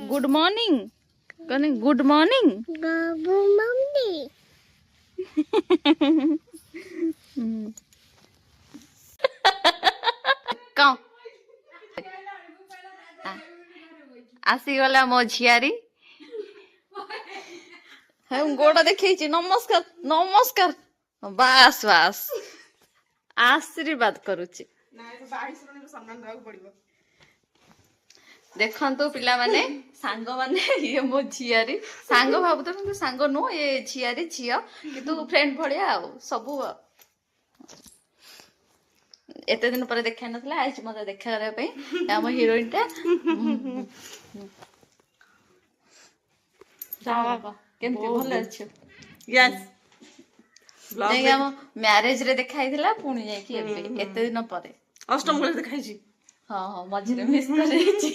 good morning कने good morning कौन आसीगला मो झियारी गोड़ देखी नमस्कार नमस्कार बास बास आशीर्वाद करुची देखंतु पिला माने सांग माने ये मो झियारी सांग भाबु तो सांग नो ये झियारी झिया किंतु फ्रेंड भलिया आ सबु एते दिन पर देखा नथला आज मते देखा करे पई हम हीरोइन टा जावा केमती भल अछि यस ब्लॉग हम मैरिज रे देखाई थिला पुणी जाई कि एते दिन पर अष्टम गले देखाई छी हां हां मझिरे मिस करे छी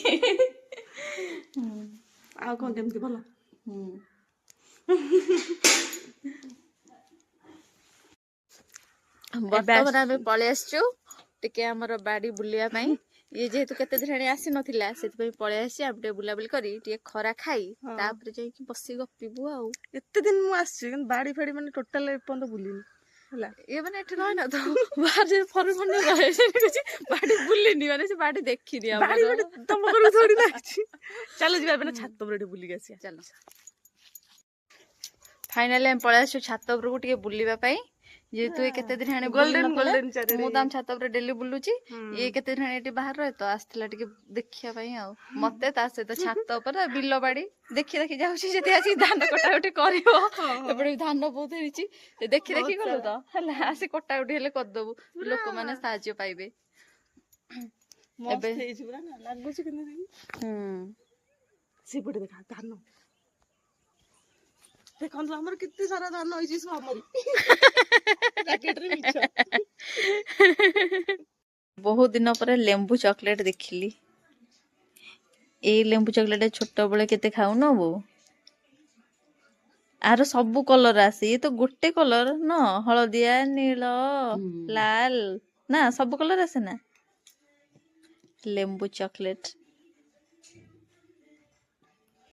आ कोन केमती भल बर्तमान आमे पळे आसचु टिके हमर बाडी बुलिया पई ये जेहेतु केते दिन आसी नथिला सेति पई पळे आसी आपटे बुलाबुली करी टिके खरा खाई तापर जाई कि बसी गपिबु आ एते दिन मु आसी ግን बाडी फेडी माने टोटल एपन तो बुलिनी हला ये माने एठे रहना तो बाहर जे फॉरेन मन रहे से कुछ बाडी बुलिनी माने से बाडी देखि दिया बाडी तम करू थोड़ी ना चलो जीवा माने छात पर बुली गसी चलो फाइनली हम पळे आसु छात पर को टिके बुलिबा पई जेतु ए केते दिन हाने गोल्डन गोल्डन चारे मु दाम छात पर डेली बुलुची ये केते दिन हाने एटी बाहर रहे तो आस्थला टिके देखिया पई आ मते ता से तो छात पर बिल्लो बाड़ी देखि देखि जाउची जेति आसी धान कटा उठी करिवो एपडे धान बहुत हेरिची देखि देखि गलो तो हला आसी कटा उठी हेले कर दबु लोक माने साहाय्य पाइबे मस्त हेइ छी पुरा ना लागु छी कने सेपटे देखा धान देखन हमर कित्ते सारा धान होई छी हमर पैकेट रे मिछ बहुत दिन पर लेंबू चॉकलेट देखिली ए लेंबू चॉकलेट छोट बळे केते खाउ न बो आरो सब कलर आसे ये तो गोटे कलर न हळदिया नील लाल ना सब कलर आसे ना लेंबू चॉकलेट